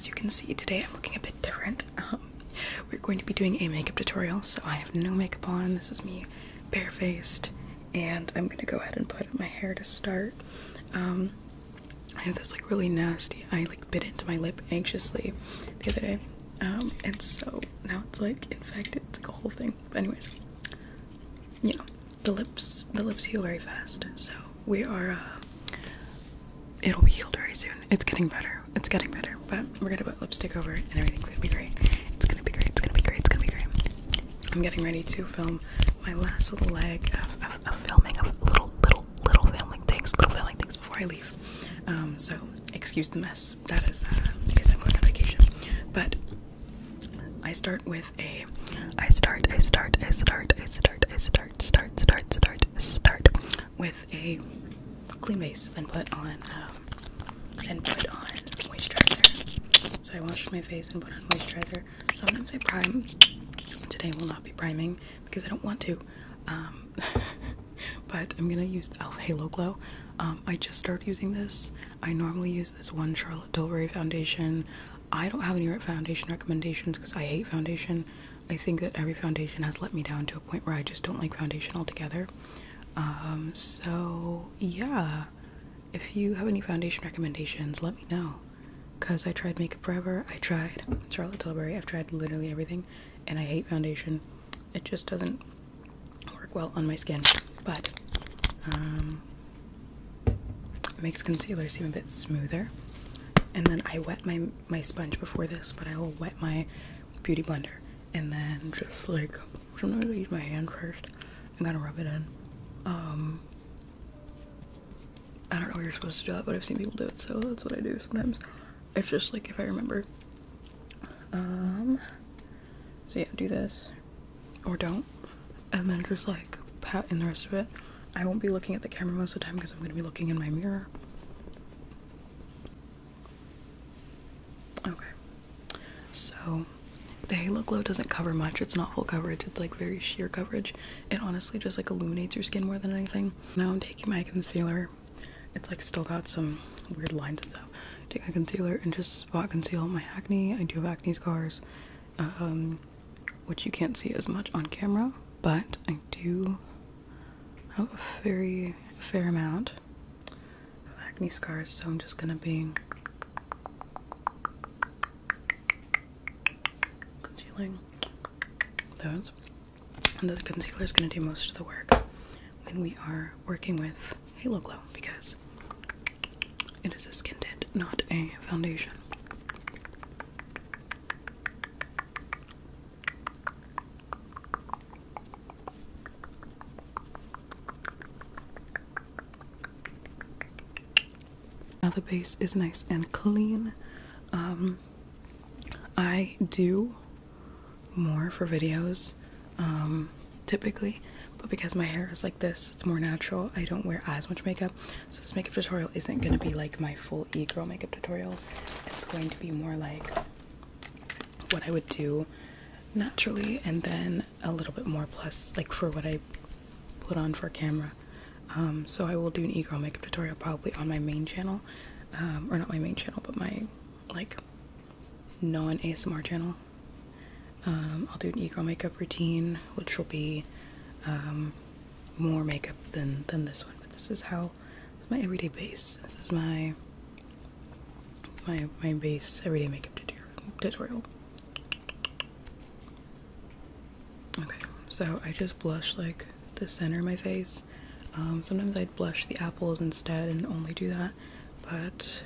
as you can see, today I'm looking a bit different. We're going to be doing a makeup tutorial, so I have no makeup on. This is me barefaced, and I'm gonna go ahead and put up my hair to start. I have this like really nasty, I like bit into my lip anxiously the other day, and so now it's like infected. It's like a whole thing. But anyways, you know, the lips heal very fast, so we are it'll be healed very soon. It's getting better, but we're gonna put lipstick over it and everything's gonna be great. It's gonna be great. I'm getting ready to film my last little leg of filming, of little filming things before I leave. So excuse the mess. That is because I'm going on vacation. But I start with a with a clean base, then put on moisturizer. So I washed my face and put on moisturizer. Sometimes I prime. Today will not be priming because I don't want to. But I'm gonna use the e.l.f. Halo Glow. I just started using this. I normally use this one Charlotte Tilbury foundation. I don't have any foundation recommendations because I hate foundation. I think that every foundation has let me down to a point where I just don't like foundation altogether. So yeah, if you have any foundation recommendations, let me know. Because I tried Makeup Forever, I tried Charlotte Tilbury, I've tried literally everything, and I hate foundation. It just doesn't work well on my skin. But it makes concealer seem a bit smoother. And then I wet my sponge before this, but I will wet my beauty blender. And then just like, sometimes I use my hand first. I'm gonna rub it in. I don't know how you're supposed to do that, but I've seen people do it, so that's what I do sometimes. It's just like if I remember. So yeah, do this. Or don't. And then just like pat in the rest of it. I won't be looking at the camera most of the time because I'm going to be looking in my mirror. Okay. So the Halo Glow doesn't cover much. It's not full coverage. It's like very sheer coverage. It honestly just like illuminates your skin more than anything. Now I'm taking my concealer. It's like still got some weird lines and stuff. Take my concealer and just spot conceal my acne. I do have acne scars, which you can't see as much on camera, but I do have a fair amount of acne scars, so I'm just gonna be concealing those. And the concealer is gonna do most of the work when we are working with Halo Glow, because it is a skin tint, not a foundation. Now the base is nice and clean. I do more for videos, typically, but because my hair is like this, it's more natural. I don't wear as much makeup, so this makeup tutorial isn't going to be like my full e-girl makeup tutorial. It's going to be more like what I would do naturally, and then a little bit more plus like for what I put on for camera. So I will do an e-girl makeup tutorial probably on my main channel, or not my main channel, but my like non-ASMR channel. I'll do an e-girl makeup routine, which will be more makeup than this one, but this is my everyday base. This is my base everyday makeup tutorial. Okay, so I just blush like the center of my face. Sometimes I'd blush the apples instead and only do that, but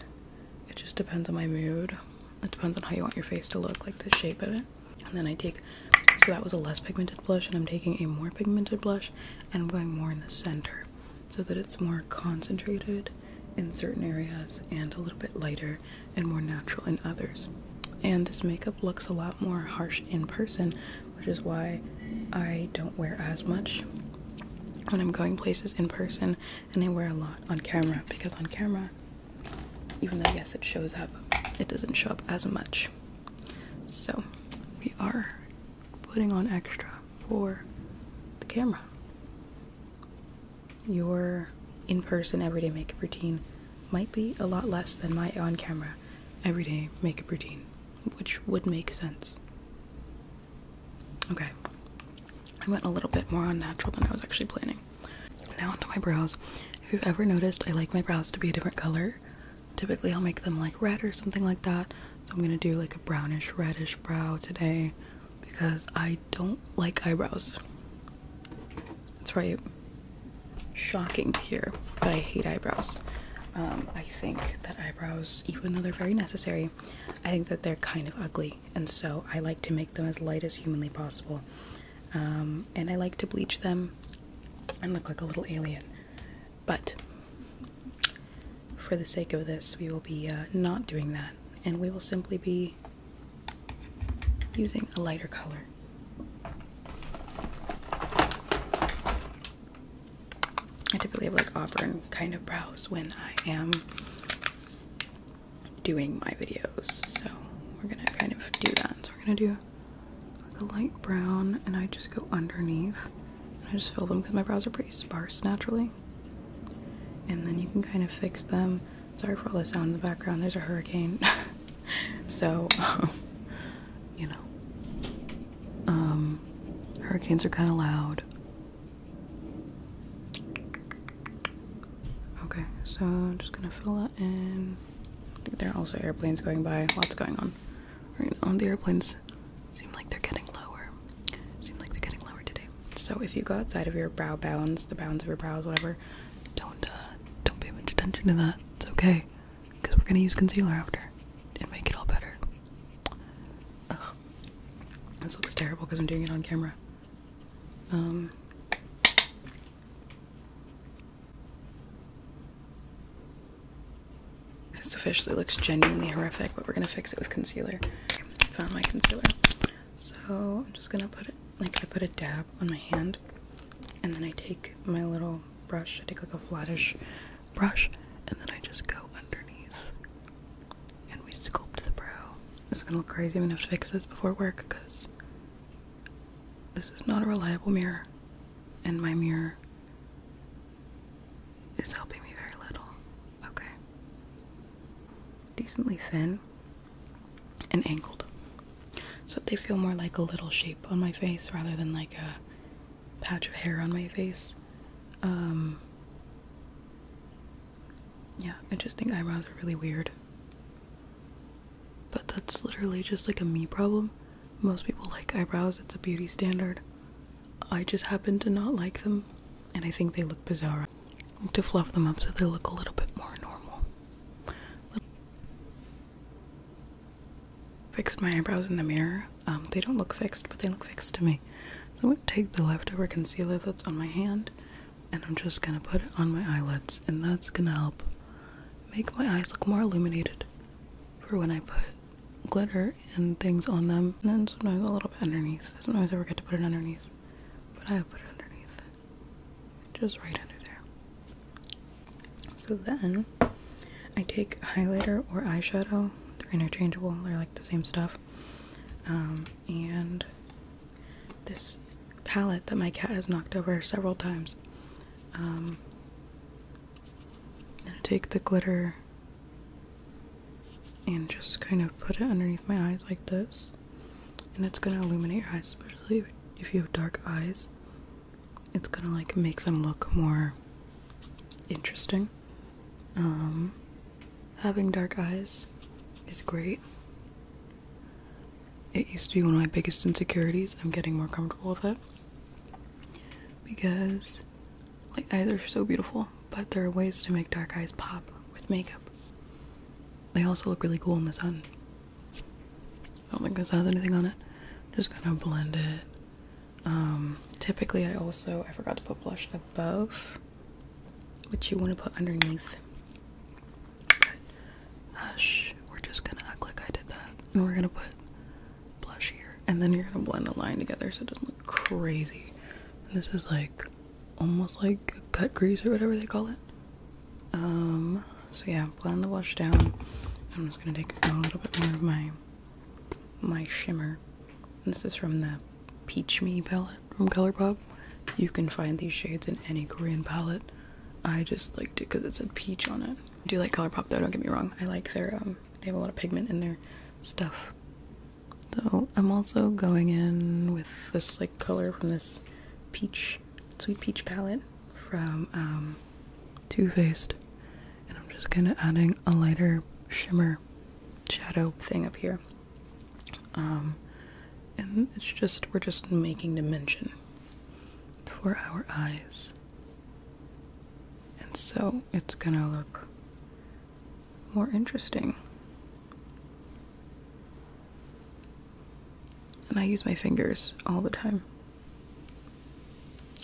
it just depends on my mood. It depends on how you want your face to look, like the shape of it. And then I take, so that was a less pigmented blush, and I'm taking a more pigmented blush and I'm going more in the center so that it's more concentrated in certain areas and a little bit lighter and more natural in others. And this makeup looks a lot more harsh in person, which is why I don't wear as much when I'm going places in person, and I wear a lot on camera, because on camera, even though yes it shows up, it doesn't show up as much. So we are putting on extra for the camera. Your in-person everyday makeup routine might be a lot less than my on-camera everyday makeup routine, which would make sense. Okay, I went a little bit more unnatural than I was actually planning. Now onto my brows. If you've ever noticed, I like my brows to be a different color. Typically I'll make them like red or something like that. So I'm gonna do like a brownish reddish brow today because I don't like eyebrows. That's right. Shocking to hear, but I hate eyebrows. I think that eyebrows, even though they're very necessary, I think that they're kind of ugly, and so I like to make them as light as humanly possible. And I like to bleach them and look like a little alien. But for the sake of this, we will be not doing that, and we will simply be using a lighter color. I typically have like auburn kind of brows when I am doing my videos, so we're gonna kind of do that. So we're gonna do like a light brown, and I just go underneath and I just fill them because my brows are pretty sparse naturally. And then you can kind of fix them. Sorry for all the sound in the background, there's a hurricane. So you know, hurricanes are kind of loud. Okay, so I'm just gonna fill that in. I think there are also airplanes going by. Lots going on right now. The airplanes seem like they're getting lower. Seem like they're getting lower today. So if you go outside of your brow bounds, the bounds of your brows, whatever, don't pay much attention to that. It's okay, because we're gonna use concealer after and make it all better. Ugh. This looks terrible because I'm doing it on camera. This officially looks genuinely horrific, but we're gonna fix it with concealer. Found my concealer. So I'm just gonna put it, like I put a dab on my hand, and then I take my little brush, I take like a flattish brush, and then I just go underneath, and we sculpt the brow. This is gonna look crazy. I'm gonna have to fix this before work, because this is not a reliable mirror, and my mirror is helping me very little. Okay. Decently thin and angled, so they feel more like a little shape on my face rather than like a patch of hair on my face. Yeah, I just think eyebrows are really weird, but that's literally just like a me problem. Most people like eyebrows, it's a beauty standard. I just happen to not like them, and I think they look bizarre. I like to fluff them up so they look a little bit more normal. Fixed my eyebrows in the mirror. They don't look fixed, but they look fixed to me. So I'm going to take the leftover concealer that's on my hand, and I'm just going to put it on my eyelids, and that's going to help make my eyes look more illuminated for when I put glitter and things on them. And then sometimes a little bit underneath. Sometimes I forget to put it underneath, but I put it underneath, just right under there. So then I take highlighter or eyeshadow. They're interchangeable, they're like the same stuff. And this palette that my cat has knocked over several times. And I take the glitter and just kind of put it underneath my eyes like this, and it's gonna illuminate your eyes, especially if you have dark eyes. It's gonna like make them look more interesting. Having dark eyes is great. It used to be one of my biggest insecurities. I'm getting more comfortable with it because like eyes are so beautiful, but there are ways to make dark eyes pop with makeup. They also look really cool in the sun. I don't think this has anything on it. Just gonna blend it. Typically I forgot to put blush above, which you want to put underneath. But hush, we're just gonna act like I did that. And we're gonna put blush here, and then you're gonna blend the line together so it doesn't look crazy. And this is like almost like a cut crease or whatever they call it. So yeah, blend the blush down. I'm just gonna take a little bit more of my shimmer. And this is from the Peach Me palette from ColourPop. You can find these shades in any Korean palette. I just liked it because it said peach on it. I do like ColourPop though, don't get me wrong. I like their They have a lot of pigment in their stuff. So I'm also going in with this like color from this sweet peach palette from Too Faced, and I'm just kind of adding a lighter shimmer shadow thing up here. And it's just, we're just making dimension for our eyes. And so it's gonna look more interesting. And I use my fingers all the time.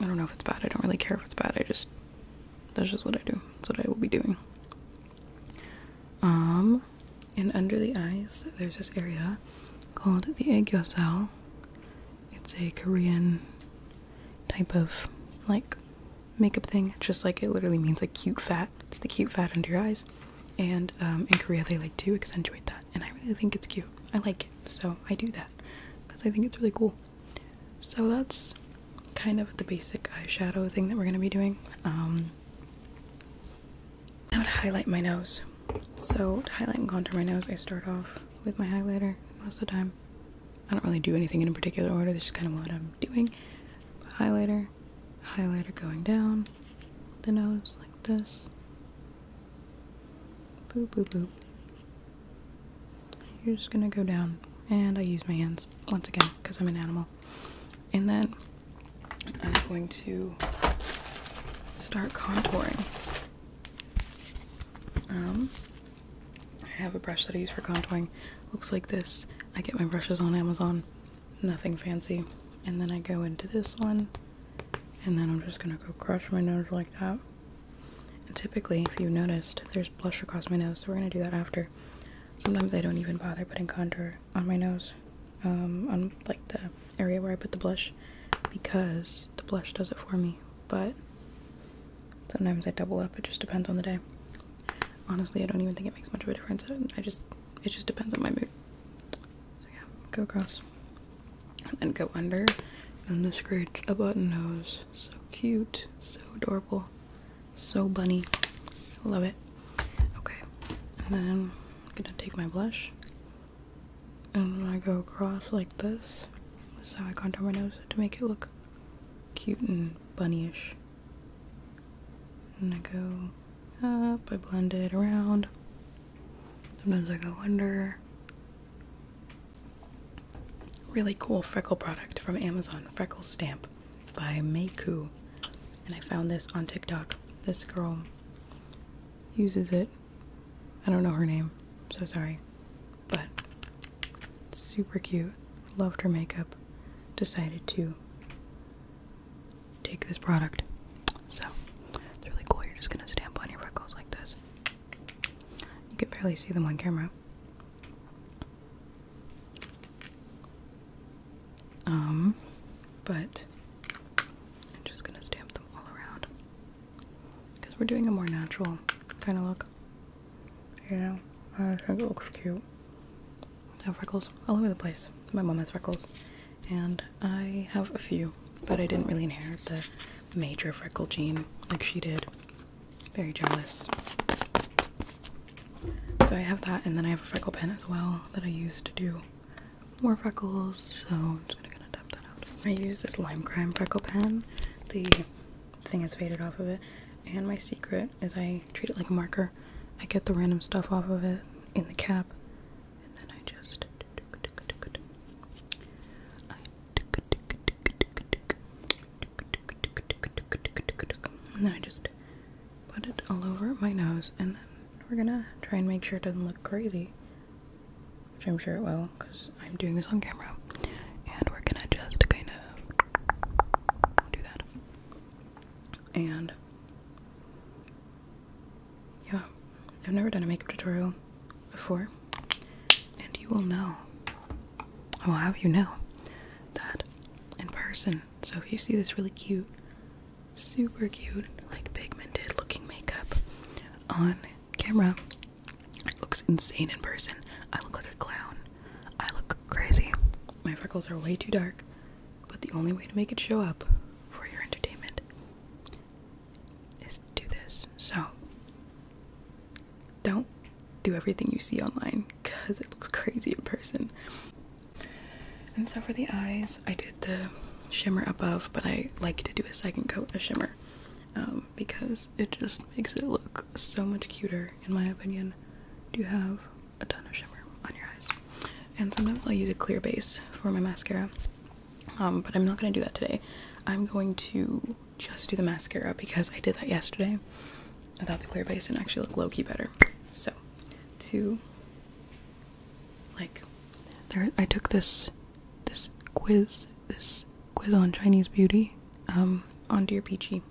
I don't know if it's bad. I don't really care if it's bad. That's just what I do. That's what I will be doing. And under the eyes, there's this area called the aegyo cell. It's a Korean type of like makeup thing. It's just like, it literally means like cute fat. It's the cute fat under your eyes. And in Korea they like to accentuate that, and I really think it's cute. I like it, so I do that because I think it's really cool. So that's kind of the basic eyeshadow thing that we're going to be doing. Now to highlight my nose. So to highlight and contour my nose, I start off with my highlighter most of the time. I don't really do anything in a particular order, that's just kind of what I'm doing. Highlighter going down the nose like this. Boop, boop, boop. You're just gonna go down, and I use my hands once again because I'm an animal. And then I'm going to start contouring. I have a brush that I use for contouring. Looks like this. I get my brushes on Amazon. Nothing fancy. And then I go into this one, and then I'm just gonna go crush my nose like that. And typically, if you noticed, there's blush across my nose, so we're gonna do that after. Sometimes I don't even bother putting contour on my nose, on like the area where I put the blush, because the blush does it for me. But sometimes I double up. It just depends on the day. Honestly, I don't even think it makes much of a difference. It just depends on my mood. So yeah, go across, and then go under, and this creates a button nose. So cute, so adorable, so bunny. I love it. Okay, and then I'm gonna take my blush, and I go across like this. This is how I contour my nose to make it look cute and bunny-ish. And I go up, I blend it around. Sometimes I go under. Really cool freckle product from Amazon, Freckle Stamp by Meiku. And I found this on TikTok. This girl uses it. I don't know her name, I'm so sorry. But it's super cute. Loved her makeup. Decided to take this product. So it's really cool. You're just gonna stamp on your freckles like this. You can barely see them on camera. But I'm just gonna stamp them all around because we're doing a more natural kind of look. You know, I think it looks cute. I have freckles all over the place. My mom has freckles, and I have a few, but I didn't really inherit the major freckle gene like she did. Very jealous. So I have that, and then I have a freckle pen as well that I use to do more freckles. So I'm just gonna tap that out. I use this Lime Crime freckle pen. The thing has faded off of it, and my secret is I treat it like a marker. I get the random stuff off of it in the cap, and then I just put it all over my nose, and then we're gonna try and make sure it doesn't look crazy, which I'm sure it will because I'm doing this on camera. And we're gonna just kind of do that. And yeah, I've never done a makeup tutorial before, and you will know, I will have you know, that in person. So if you see this really cute, super cute, like pigmented looking makeup on camera, it looks insane in person. I look like a clown. I look crazy. My freckles are way too dark, but the only way to make it show up for your entertainment is to do this. So don't do everything you see online because it looks crazy in person. And so for the eyes, I did the shimmer above, but I like to do a second coat of shimmer because it just makes it look so much cuter, in my opinion. Do have a ton of shimmer on your eyes. And sometimes I'll use a clear base for my mascara, but I'm not going to do that today. I'm going to just do the mascara because I did that yesterday without the clear base and actually look low-key better. So, I took this quiz on Chinese beauty on Dear Peachy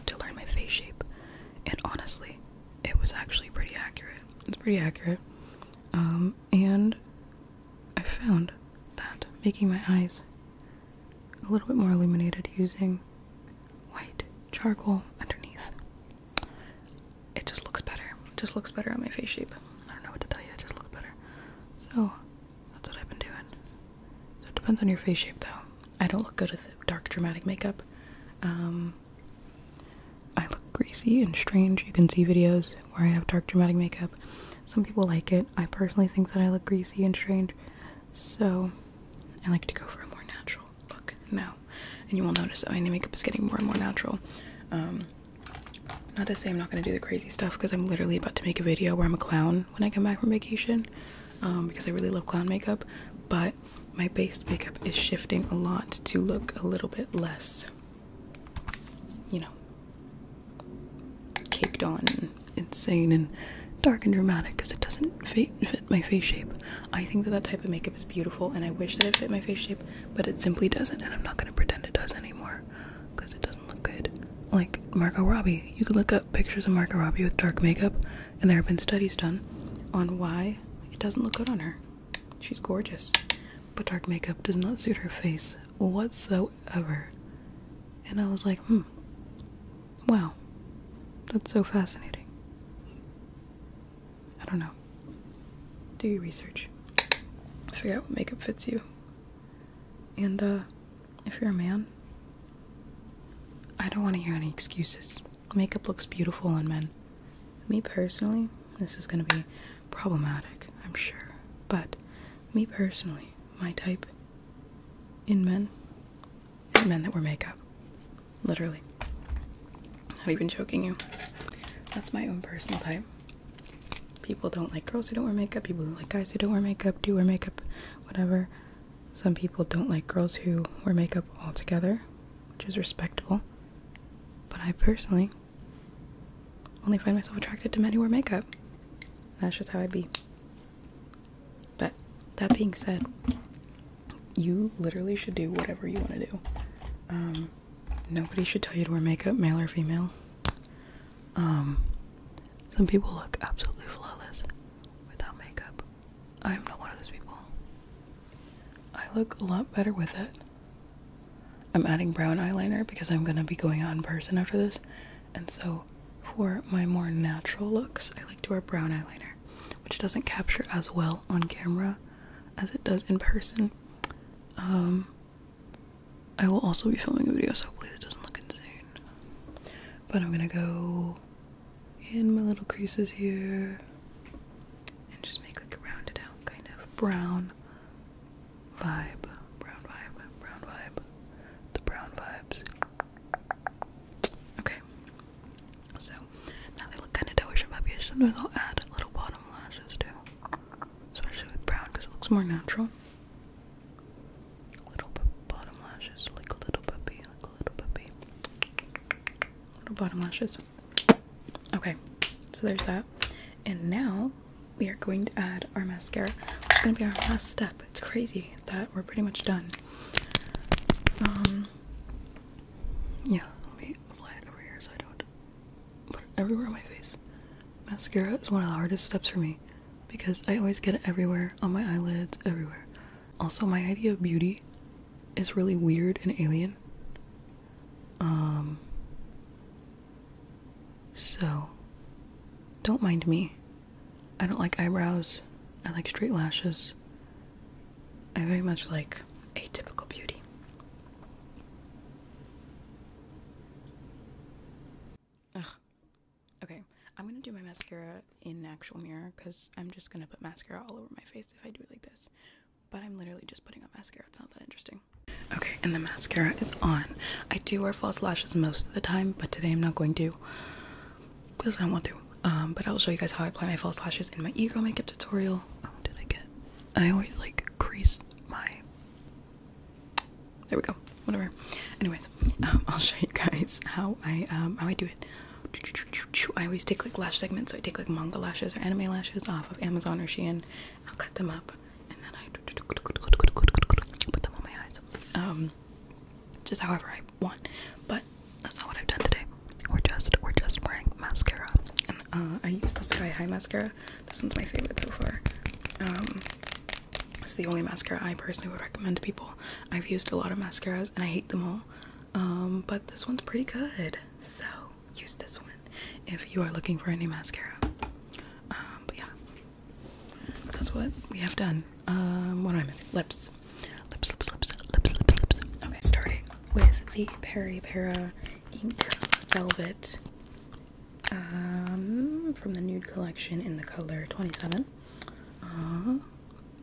to learn my face shape, and honestly, it was actually pretty accurate. It's pretty accurate, and I found that making my eyes a little bit more illuminated using white charcoal underneath, it just looks better. It just looks better on my face shape. I don't know what to tell you, it just looks better. So that's what I've been doing. So it depends on your face shape though. I don't look good with dark dramatic makeup. I look greasy and strange. You can see videos where I have dark dramatic makeup. Some people like it. I personally think that I look greasy and strange, so I like to go for a more natural look now. And you will notice that my makeup is getting more and more natural. Not to say I'm not going to do the crazy stuff, because I'm literally about to make a video where I'm a clown when I come back from vacation, because I really love clown makeup, but my base makeup is shifting a lot to look a little bit less, you know, caked on and insane and dark and dramatic, because it doesn't fit my face shape. I think that that type of makeup is beautiful, and I wish that it fit my face shape, but it simply doesn't, and I'm not going to pretend it does anymore, because it doesn't look good. Like Margot Robbie, you can look up pictures of Margot Robbie with dark makeup, and there have been studies done on why it doesn't look good on her. She's gorgeous, but dark makeup does not suit her face whatsoever. And I was like, wow, that's so fascinating. I don't know. Do your research. Figure out what makeup fits you. And if you're a man, I don't want to hear any excuses. Makeup looks beautiful on men. Me personally, this is going to be problematic, I'm sure, but me personally, my type in men is men that wear makeup. Literally. Not even joking you. That's my own personal type. People don't like girls who don't wear makeup. People don't like guys who don't wear makeup, do wear makeup, whatever. Some people don't like girls who wear makeup altogether, which is respectable. But I personally only find myself attracted to men who wear makeup. That's just how I be. But that being said, you literally should do whatever you want to do. Nobody should tell you to wear makeup, male or female. Some people look absolutely flawless without makeup. I am not one of those people. I look a lot better with it. I'm adding brown eyeliner because I'm gonna be going out in person after this, and so for my more natural looks, I like to wear brown eyeliner, which doesn't capture as well on camera as it does in person. I will also be filming a video, so hopefully this doesn't look insane. But I'm gonna go in my little creases here and just make like a rounded out kind of brown vibe. The brown vibes. Okay. So now they look kind of doughish and puppyish. Sometimes I'll add little bottom lashes too, especially with brown because it looks more natural. Little bottom lashes, like a little puppy, Little bottom lashes. Okay, so there's that. And now we are going to add our mascara, which is going to be our last step. It's crazy that we're pretty much done. Yeah, let me apply it over here so I don't put it everywhere on my face. Mascara is one of the hardest steps for me because I always get it everywhere, on my eyelids, everywhere. Also, my idea of beauty is really weird and alien. So don't mind me. I don't like eyebrows. I like straight lashes. I very much like atypical beauty. Ugh. Okay, I'm gonna do my mascara in an actual mirror because I'm just gonna put mascara all over my face if I do it like this. But I'm literally just putting on mascara. It's not that interesting. Okay, and the mascara is on. I do wear false lashes most of the time, but today I'm not going to because I don't want to. But I'll show you guys how I apply my false lashes in my ego makeup tutorial. Oh, did I get? I always like crease my. There we go. Whatever. Anyways, I'll show you guys how I do it. I always take like lash segments, so I take like manga lashes or anime lashes off of Amazon or Shein. I'll cut them up and then I put them on my eyes. Just however I want. But that's not what I've done today. We're just wearing mascara. And I use the Sky High mascara. This one's my favorite so far. It's the only mascara I personally would recommend to people. I've used a lot of mascaras and I hate them all. But this one's pretty good. So use this one if you are looking for any mascara. But yeah, that's what we have done. What am I missing? Lips. Okay, starting with the Peri Para Ink Velvet from the Nude Collection in the color 27.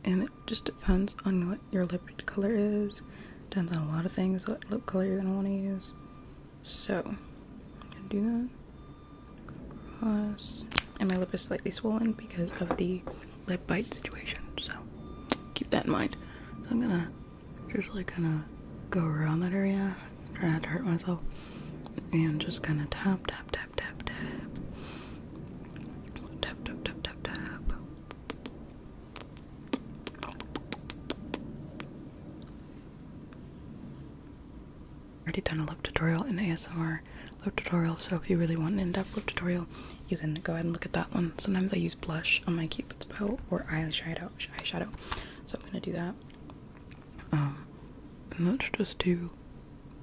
And it just depends on what your lip color is. Depends on a lot of things what lip color you're gonna want to use. So I'm gonna do that. Go across. And my lip is slightly swollen because of the lip bite situation. So keep that in mind. So I'm gonna just like kind of go around that area, try not to hurt myself, and just kind of tap. Already done a lip tutorial in ASMR lip tutorial, so if you really want an in-depth lip tutorial, you can go ahead and look at that one. Sometimes I use blush on my Cupid's bow or eyeshadow, so I'm gonna do that. And let's just do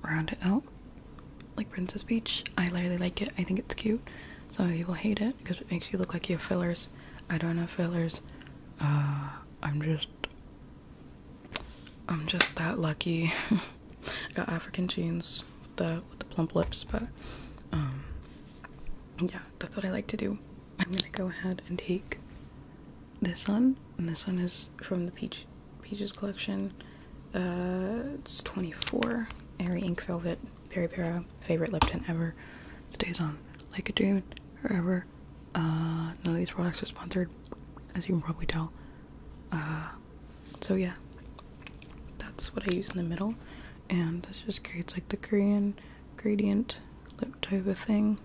round it out like Princess Peach. I really like it. I think it's cute. Some people hate it because it makes you look like you have fillers. I don't have fillers. I'm just that lucky. I got African jeans with the plump lips, but yeah, that's what I like to do. I'm gonna go ahead and take this one, and this one is from the Peaches collection. It's 24 Airy Ink Velvet Peri Para, favorite lip tint ever. Stays on like a dream forever. None of these products are sponsored, as you can probably tell. So yeah, that's what I use in the middle, and this just creates like the Korean gradient lip type of thing.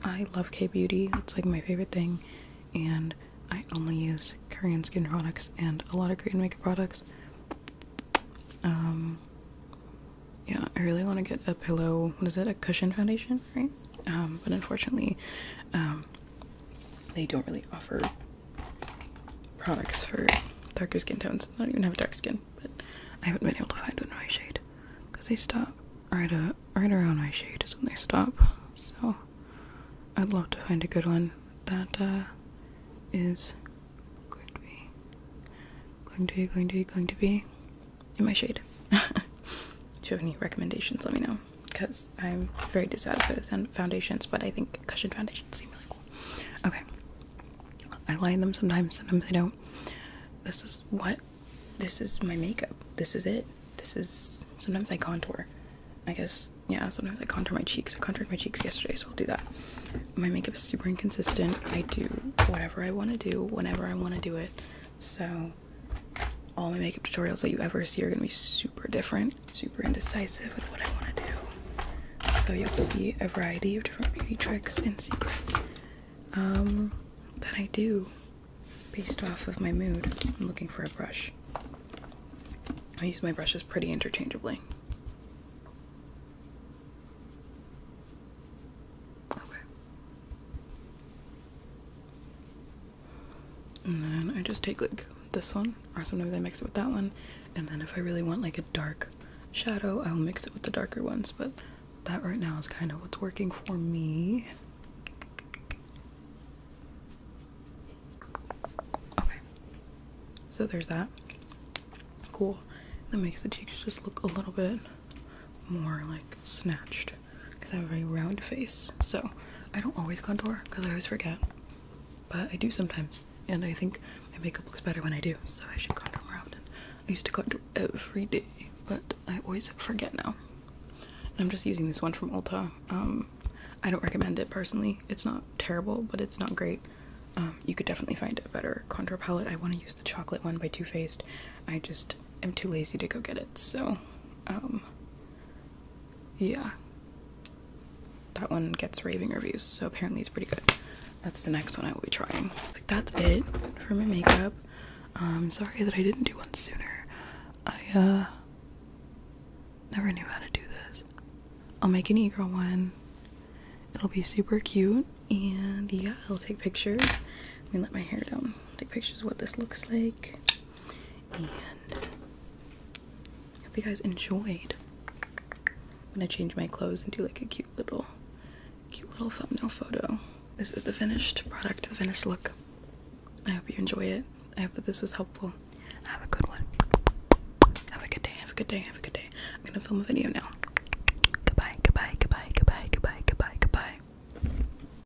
I love K-beauty. It's like my favorite thing, and I only use Korean skin products and a lot of Korean makeup products. Yeah, I really want to get a pillow, what is it, a cushion foundation, right? But unfortunately, they don't really offer products for darker skin tones. I don't even have dark skin, but I haven't been able to find one in my shade because they stop right around my shade is when they stop. So I'd love to find a good one that is going to be in my shade. Do you have any recommendations? Let me know, because I'm very dissatisfied with foundations, but I think cushion foundations seem really cool. Okay, I line them sometimes I don't. This is my makeup. This is it. Sometimes I contour. I guess, yeah, sometimes I contour my cheeks. I contoured my cheeks yesterday, so I'll do that. My makeup is super inconsistent. I do whatever I want to do, whenever I want to do it. So all my makeup tutorials that you ever see are going to be super different, super indecisive with what I want to do. So you'll see a variety of different beauty tricks and secrets that I do based off of my mood. I'm looking for a brush. I use my brushes pretty interchangeably. Okay. And then I just take like this one, or sometimes I mix it with that one, and then if I really want like a dark shadow, I'll mix it with the darker ones, but that right now is kind of what's working for me. Okay, so there's that. Cool. That makes the cheeks just look a little bit more like snatched, because because I have a very round face, so I don't always contour because I always forget, but I do sometimes, and I think my makeup looks better when I do, so I should contour more often. I used to contour every day, but I always forget now. And I'm just using this one from Ulta. I don't recommend it personally. It's not terrible, but it's not great. You could definitely find a better contour palette. I want to use the chocolate one by Too Faced. I just am too lazy to go get it, so yeah. That one gets raving reviews, so apparently it's pretty good. That's the next one I will be trying. Like, that's it for my makeup. Sorry that I didn't do one sooner. I never knew how to do this. I'll make an e-girl one. It'll be super cute, and yeah, I'll take pictures. Let me let my hair down. Take pictures of what this looks like, and hope you guys enjoyed. I'm gonna change my clothes and do like a cute little thumbnail photo. This is the finished product, the finished look. I hope you enjoy it. I hope that this was helpful. Have a good one. Have a good day, have a good day, have a good day. I'm gonna film a video now.